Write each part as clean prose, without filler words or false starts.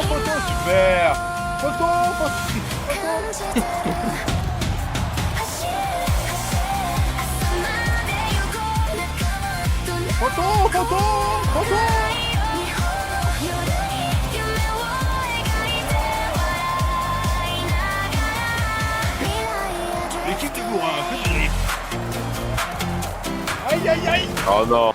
photo, super. Photo, photo, photo, photo. L'équipe du bourrin, que de rire. Aïe aïe aïe. Oh non.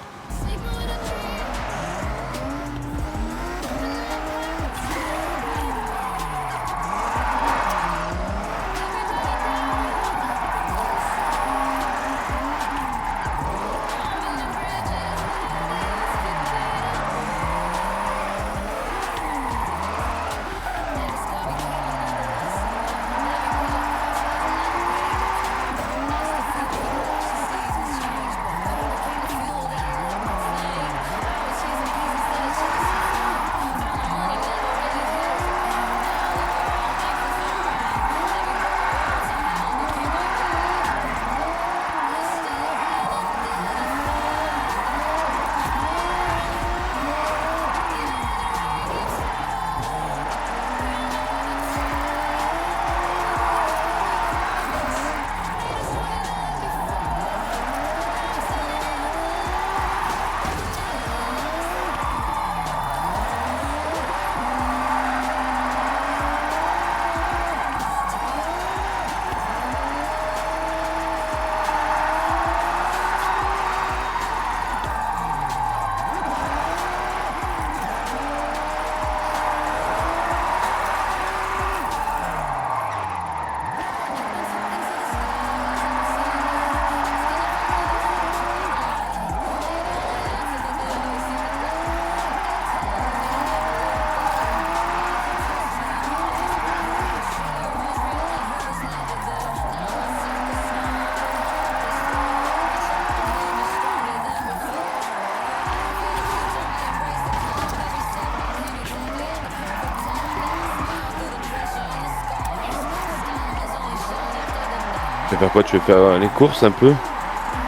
Tu veux faire quoi? Tu veux faire les courses un peu?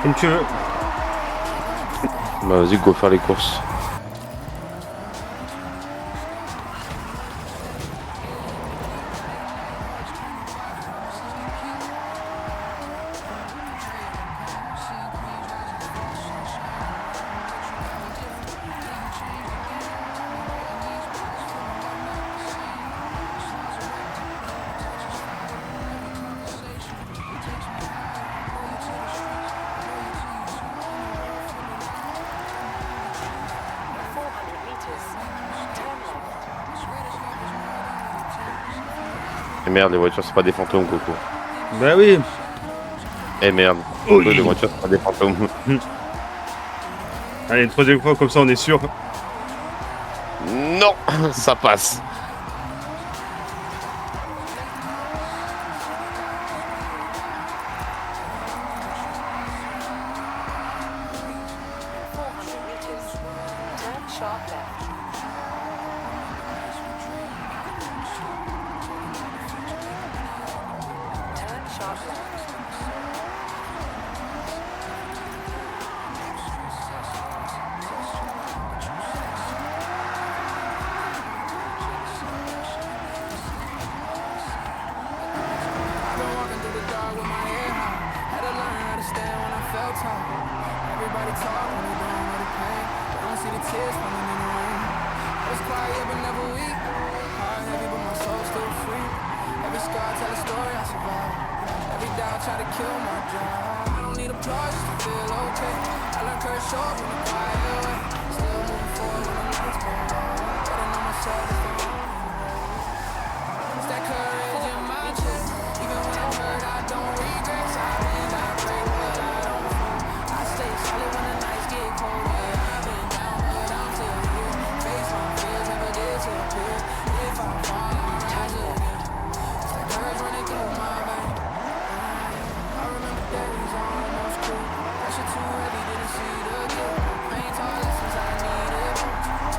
Comme tu veux. Bah vas-y, go faire les courses. Et merde, les voitures c'est pas des fantômes, Coco. Bah oui. Eh merde, Oui. les voitures c'est pas des fantômes. Allez, une troisième fois, comme ça on est sûr. Non, ça passe.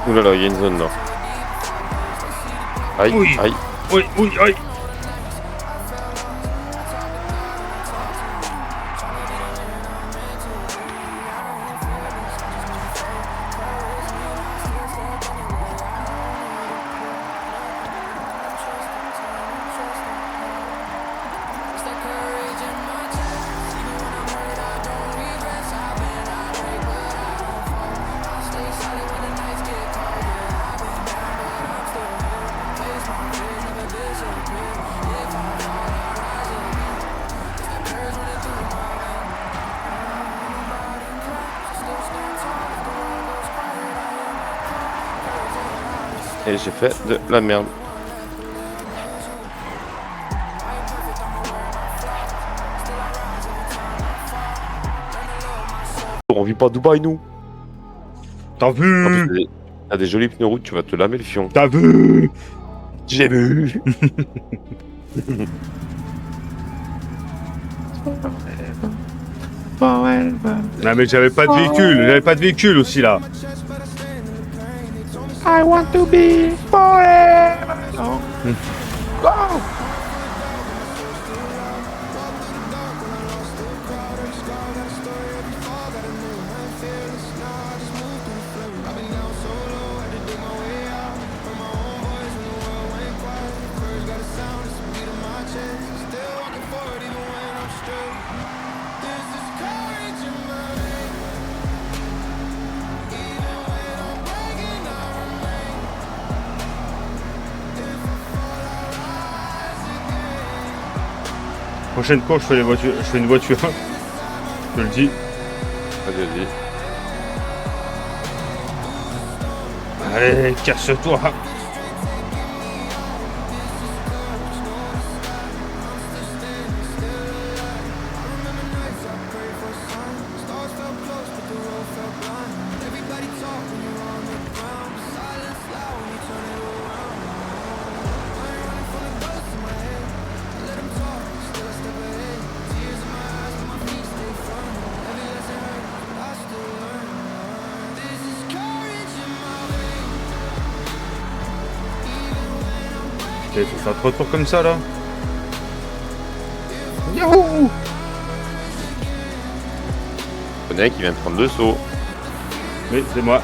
Oulala, il y a une zone là. Aïe, Oui. aïe. Oui, oui, aïe. Et j'ai fait de la merde. On vit pas à Dubaï, nous. T'as En plus, vu? t'as des jolis pneus routes, tu vas te lamer le fion. T'as vu? J'ai vu. Non mais j'avais pas de véhicule aussi là. I want to be forever. Go. Prochaine course, je fais une voiture. Je te le dis. Vas-y. Allez, casse-toi. Il faut faire 3 tours comme ça là. Yahoo! Le mec, il vient de prendre 2 sauts. Oui, c'est moi.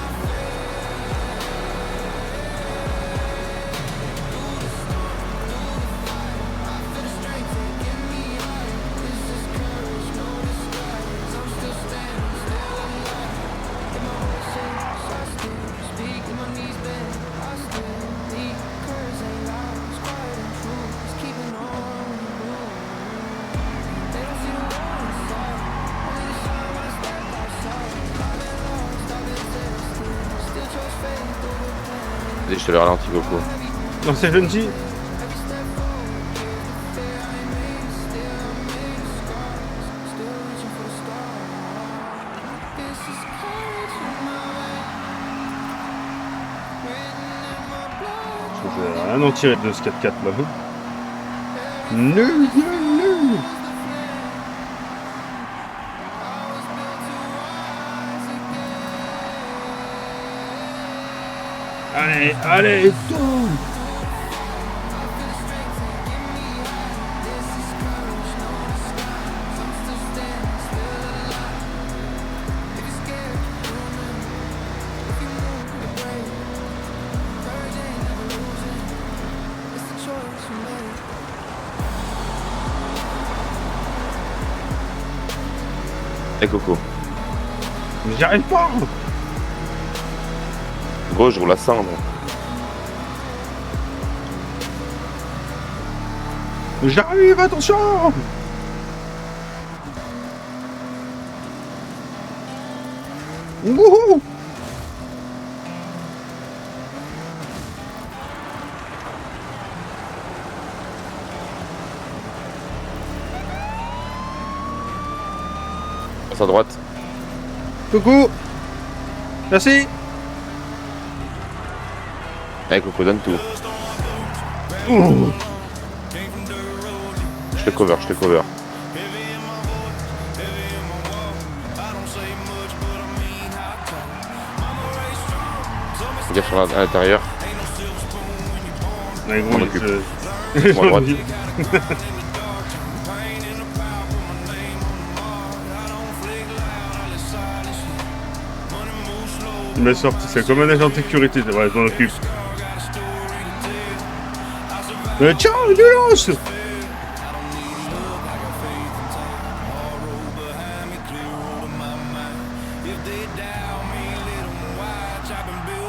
Vas-y, je te le ralentis, Coco. Non, c'est gentil. Je vais rien en tirer de ce 4x4 là. Nul. Allez, tourne. Eh, Coco. Mais j'y arrive pas. Gros, je roule à 100, moi. J'arrive, attention. Wouhou. Passe à droite. Coucou. Merci. Eh, Coco, donne tout. Ouh. Je te cover. Regarde sur à l'intérieur. Ouais, On gros, occupe. je- Moi, à droite. Il m'a sorti, c'est comme un agent de sécurité, c'est vrai, je m'en occupe. Tiens, violence.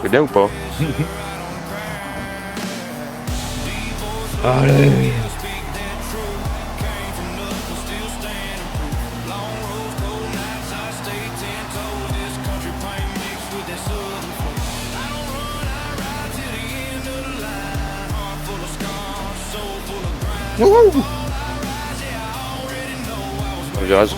C'est bien ou pas? Allez. Wouhou. Un virage.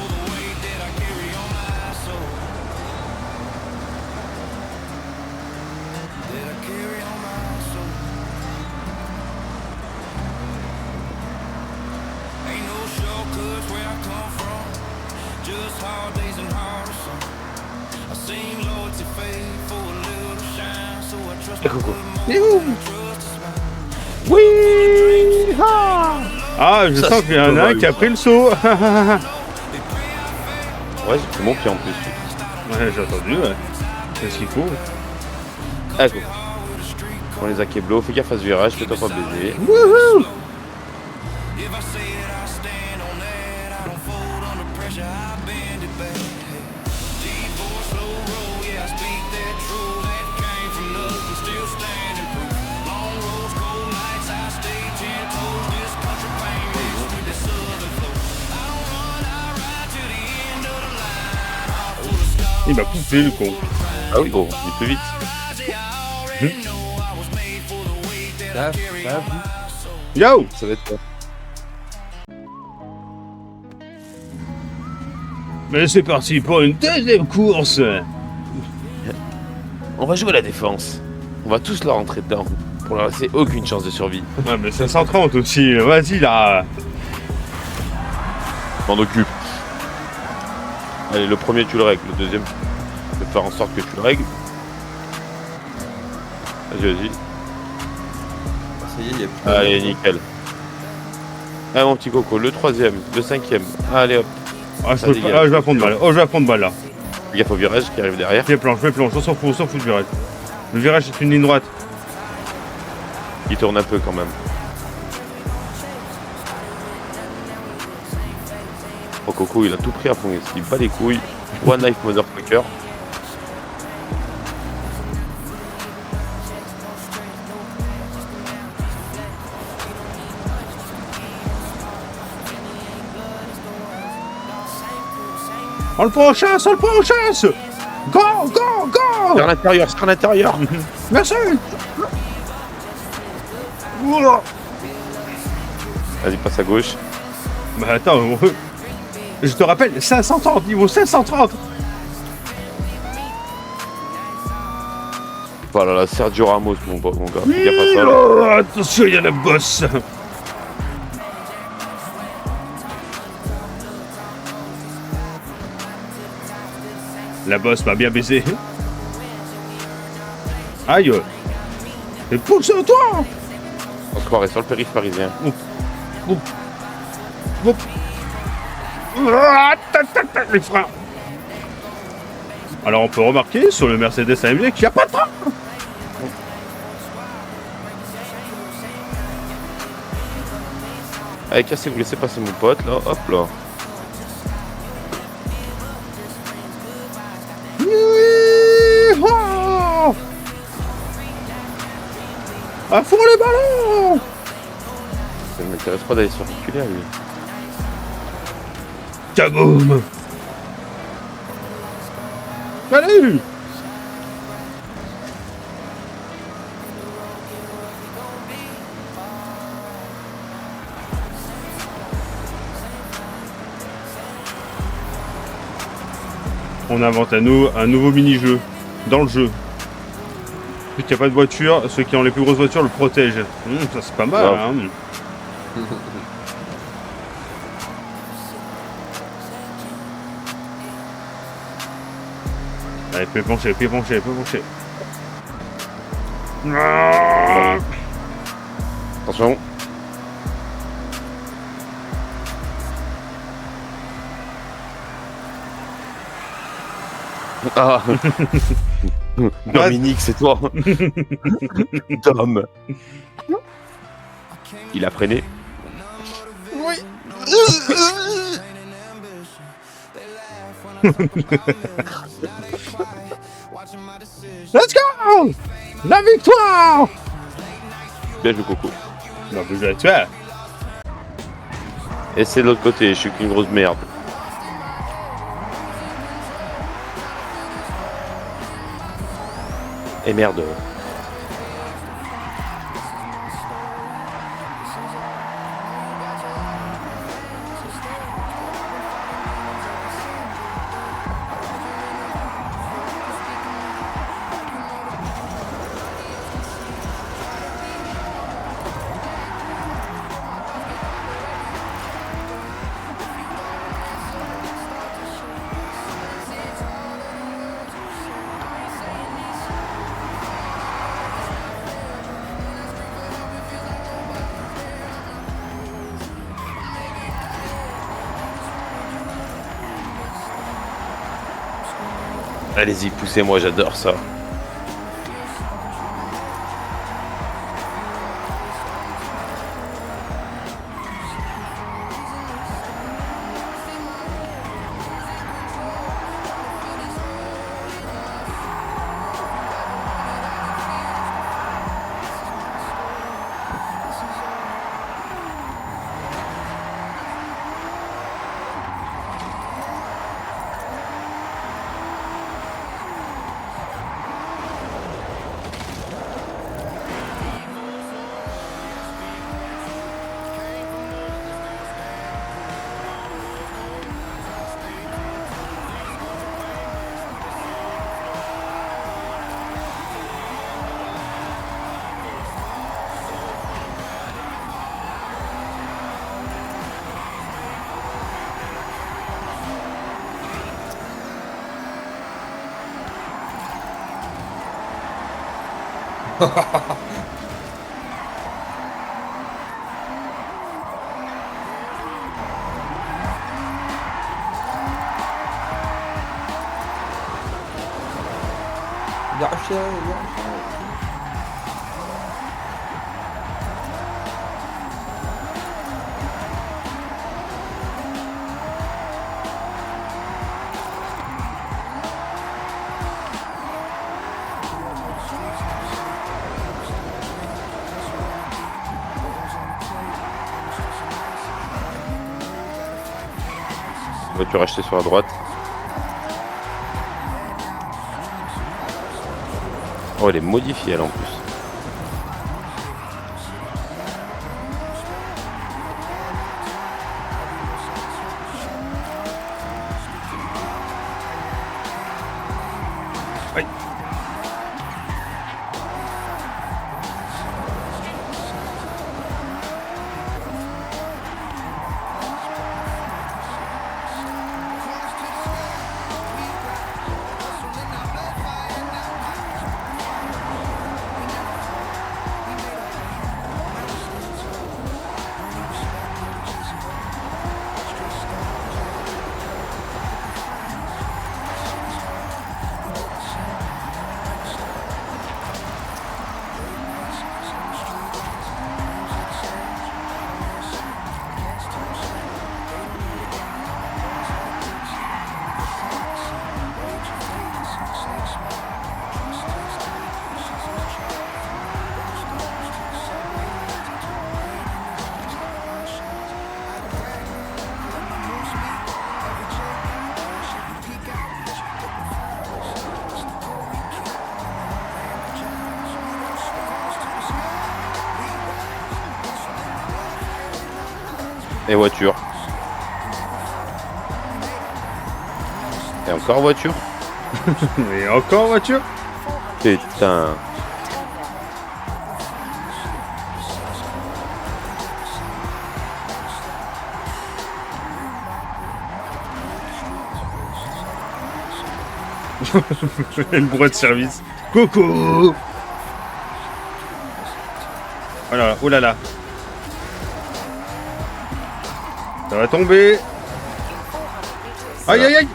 Et coucou. Oui. Ah, je Ça, sens qu'il y en c'est a un pas qui a mal. pris le saut. Ouais, j'ai pris mon pied en plus. Ouais, j'ai entendu, ouais. C'est ce qu'il faut. Ah, coucou. On les a keblo, fais gaffe à ce virage, fais-toi pas baiser. Wouhou. Il m'a poussé le con. Ah oui, gros, il est plus vite. Yo. Ça va être quoi? Mais c'est parti pour une deuxième course. On va jouer à la défense. On va tous leur rentrer dedans pour leur laisser aucune chance de survie. Ouais, mais 530 aussi. Vas-y, là. M'en occupe. Allez, le premier tu le règles, le deuxième, je vais faire en sorte que tu le règles. Vas-y, vas-y. Ça y est, il y a plus de- Allez, nickel. Allez, mon petit coco, le troisième, le cinquième. Allez hop. Ah, Ça je dégage. vais apprendre balle. Oh, je vais apprendre balle là. Fais gaffe au virage qui arrive derrière. Je vais planche, on s'en fout du virage. Le virage c'est une ligne droite. Il tourne un peu quand même. Oh Coco, il a tout pris à fond ici. Pas les couilles. One Knife Motherfucker. On le prend en chasse, on le prend en chasse. Go, go, go. Sur l'intérieur, sur l'intérieur. Merci. Oula. Vas-y, passe à gauche. Bah attends, je te rappelle, 530, niveau 530. Voilà, là, Sergio Ramos, mon gars. Fais gaffe à ça. Là. Oh, attention, il y a la bosse. La bosse m'a bien baisé. Aïe. Et pousse-toi. On se croirait sur le périph' parisien. Ah, tac, tac, tac, les freins. Alors on peut remarquer sur le Mercedes AMG qu'il n'y a pas de frein. Allez, cassez-vous, laissez passer mon pote, là. Hop là. Yeehaw. À fond les ballons. Ça ne m'intéresse pas d'aller se faire reculer à lui. Kaboum. Allez. On invente un nouveau mini-jeu dans le jeu. Vu qu'il n'y a pas de voiture, ceux qui ont les plus grosses voitures le protègent. Ça c'est pas mal. Ouais. Hein. Allez, fais pencher, fais pencher, fais pencher. Ah. Attention. Ah. Dominique, c'est toi. Tom. Il a freiné. Let's go! La victoire! Bien joué, Coco. Non, mais je vais te faire. Et c'est de l'autre côté, je suis qu'une grosse merde. Et merde. Allez-y, poussez-moi, j'adore ça. Yasha, Yasha. Voiture achetée sur la droite. Oh, elle est modifiée, elle, en plus. Aïe. Et voiture. Et encore voiture. Et encore voiture. Putain. Et le bras de service. Coucou. Voilà, oh là là. Ça va tomber. Aïe aïe aïe.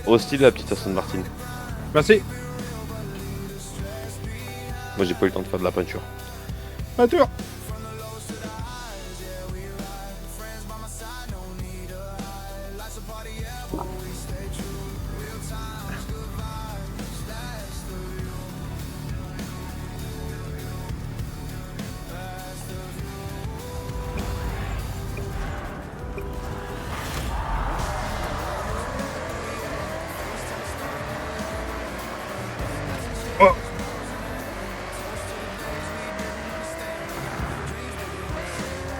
Hostile la petite Aston Martin. Merci. Moi j'ai pas eu le temps de faire de la peinture. Peinture. Oh.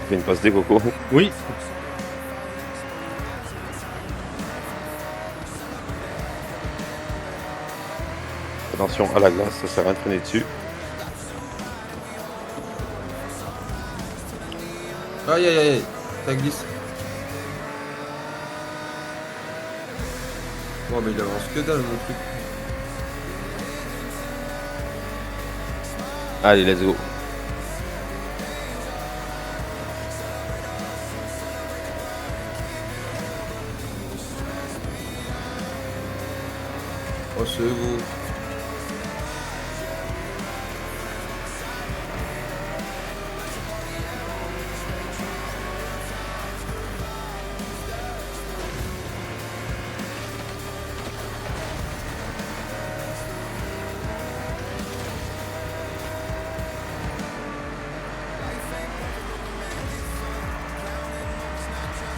Fais une passe des cocos. Oui. Attention à la glace, ça sert à rien de freiner dessus. Aïe aïe aïe, ça glisse. Bon mais il avance que dalle mon truc. Allez, let's go. secondes.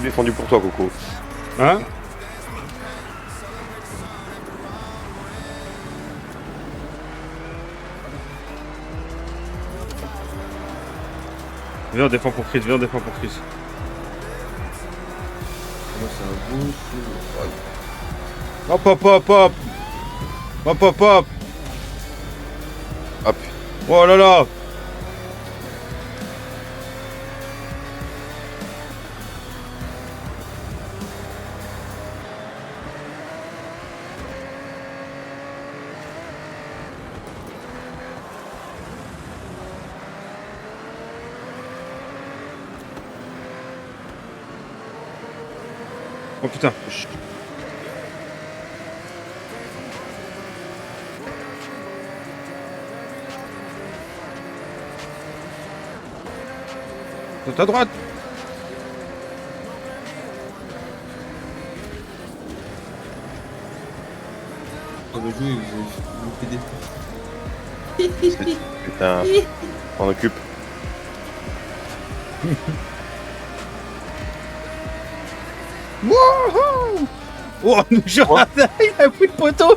Défendu pour toi, Coco. Hein? Viens, on défend pour Chris, viens, on défend pour Chris. Moi, c'est un beau sous. Ouais. Hop, hop, hop, hop! Hop, hop, hop! Hop. Oh là là! Oh putain! Tout à droite! Quand le jeu, il vous fait des. Putain. On occupe. Wouhou! Oh, Jonathan, il a pris le poteau!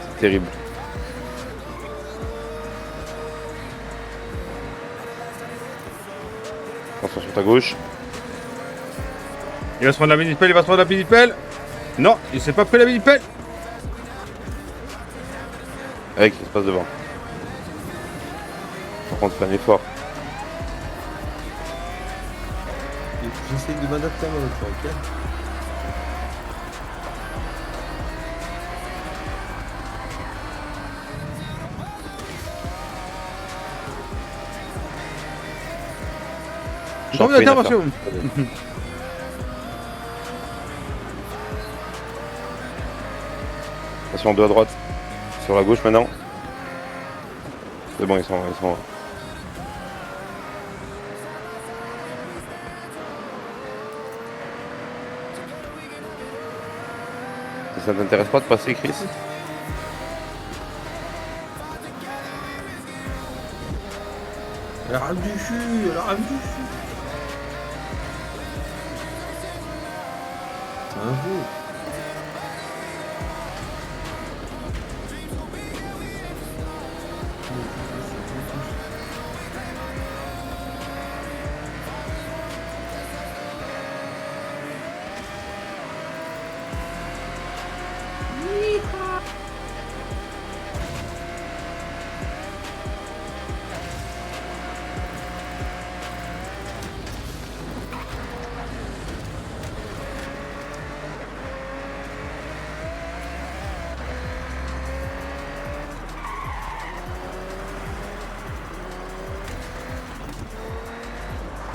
C'est terrible. Attention sur ta gauche. Il va se prendre la mini-pelle, il va se prendre la mini-pelle! Non, il s'est pas pris la mini-pelle! Avec, il se passe devant. Par contre, fais un effort. J'essaye de m'adapter à ma voiture, ok? J'en Combien fais une d'interventions? Attention, deux à droite. Sur la gauche maintenant. C'est bon, ils sont. Ça t'intéresse pas de passer, Chris? Elle rame du cul, elle rame du cul. C'est un jeu.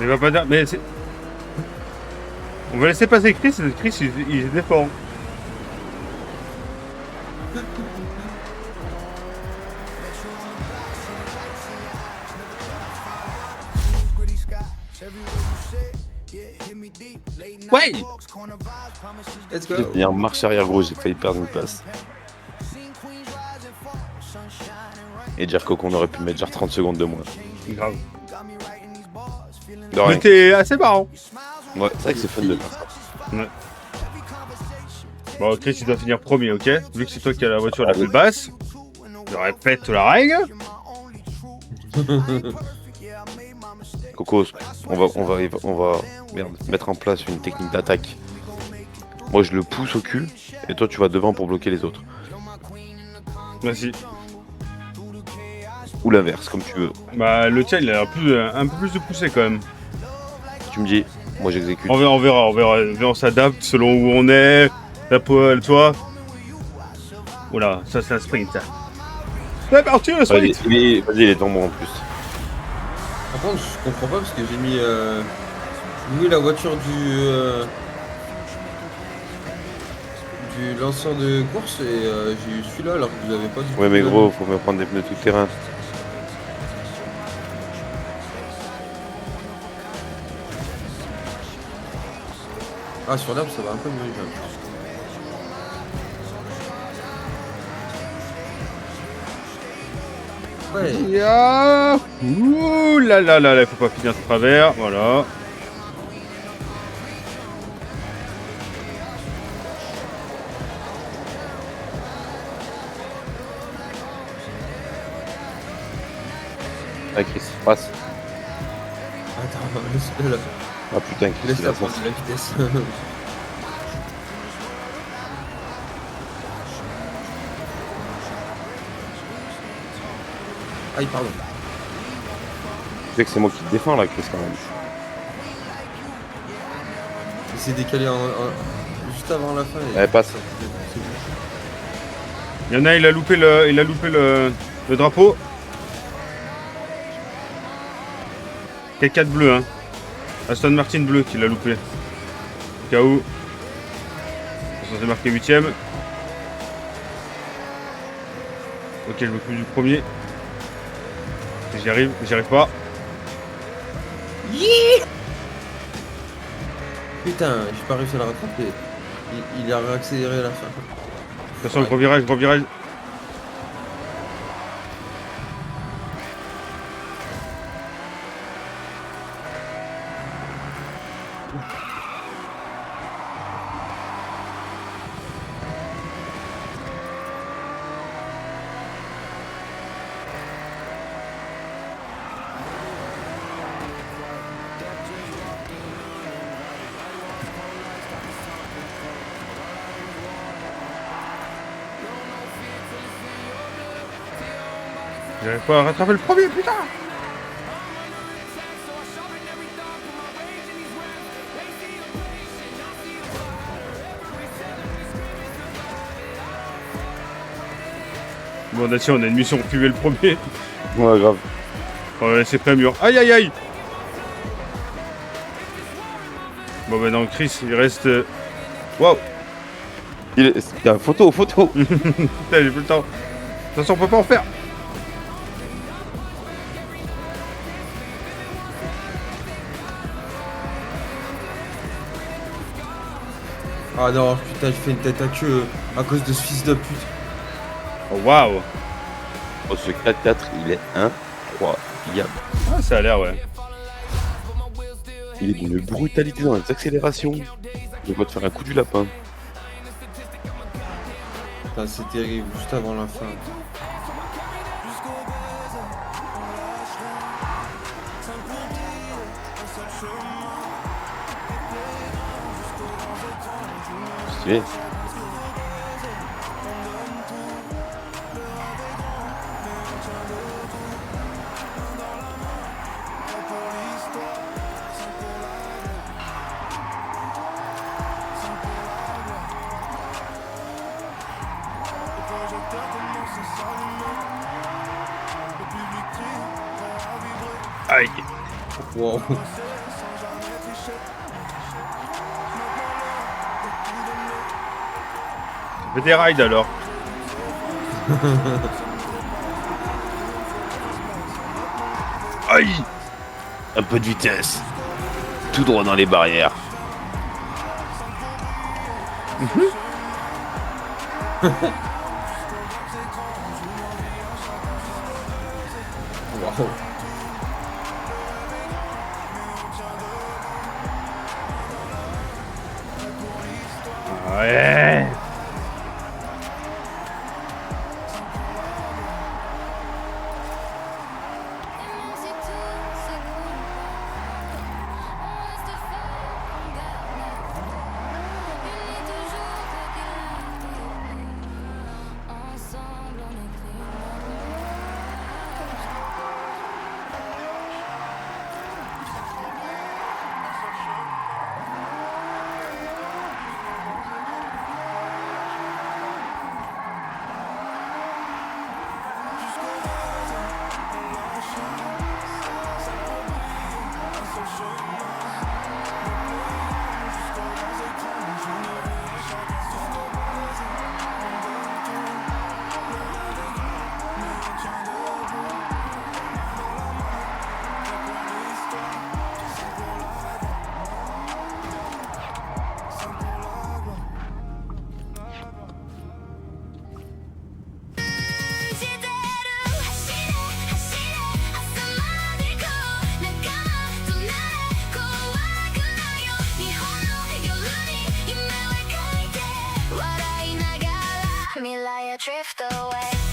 Il va pas dire. Mais c'est. On va laisser passer Chris, Chris il se défend. Ouais! Let's Je go. vais venir marche arrière gros, j'ai failli perdre une place. Et dire qu'on aurait pu mettre genre 30 secondes de moins. Grave. De rien. Mais t'es assez marrant. Ouais, c'est vrai que c'est fun de faire ça. Ouais. Bon, Chris, il doit finir premier, ok? Vu que c'est toi qui as la voiture la plus basse, je répète la règle. Coco, on va merde, mettre en place une technique d'attaque. Moi, je le pousse au cul, et toi, tu vas devant pour bloquer les autres. Vas-y. Ou l'inverse, comme tu veux. Bah, le tien, il a un peu plus de poussée quand même. Tu me dis, moi j'exécute. On verra. On s'adapte selon où on est. La poêle, toi. Oula, ça c'est un sprint. Ça. C'est parti, le sprint. Vas-y, il est tombé en plus. Par contre, je comprends pas parce que j'ai mis Oui, la voiture du lanceur de course et j'ai eu celui-là alors que vous avez pas du tout. Ouais, mais le gros, même. faut me prendre des pneus tout terrain. Ah, sur l'herbe, ça va un peu mieux, j'ai l'impression. Ouais, Ya Ouh là là là là, faut pas finir de travers, voilà. Ah, Chris, passe. attends, laisse-le là. Ah putain, Chris, il Laisse-la a prendre sens. de la vitesse. Aïe, pardon. Tu sais que c'est moi qui te défends là, Chris, quand même. Il s'est décalé juste avant la fin. Allez, passe. C'est bon. Il y en a, il a loupé le drapeau. 4x4 bleu, hein. Aston Martin bleu qu'il a loupé. Au cas où. Ça s'est marqué 8ème. Ok, je m'occupe du premier. J'y arrive pas. Putain, j'ai pas réussi à la rattraper. Il a réaccéléré à la fin. Attention, gros virage, gros virage. J'arrive pas à rattraper le premier, putain. Bon, tiens, on a une mission pour tuer le premier. Ouais, grave. On va laisser près un mur. Aïe aïe aïe. Bon, ben non, Chris, il reste. Waouh. Il y a une photo, photo. Putain, j'ai plus le temps. De toute façon, on peut pas en faire. Ah non, putain, j'ai fait une tête à queue à cause de ce fils de pute. Oh, waouh. Oh, ce 4x4, il est incroyable. Ah, ça a l'air, ouais. Il est d'une brutalité dans les accélérations. Je vais te faire un coup du lapin. Putain, c'est terrible, juste avant la fin. Stylé. Aïe. Wow. On fait des rides alors. Aïe. Un peu de vitesse. Tout droit dans les barrières. Wow. Ouais. drift away.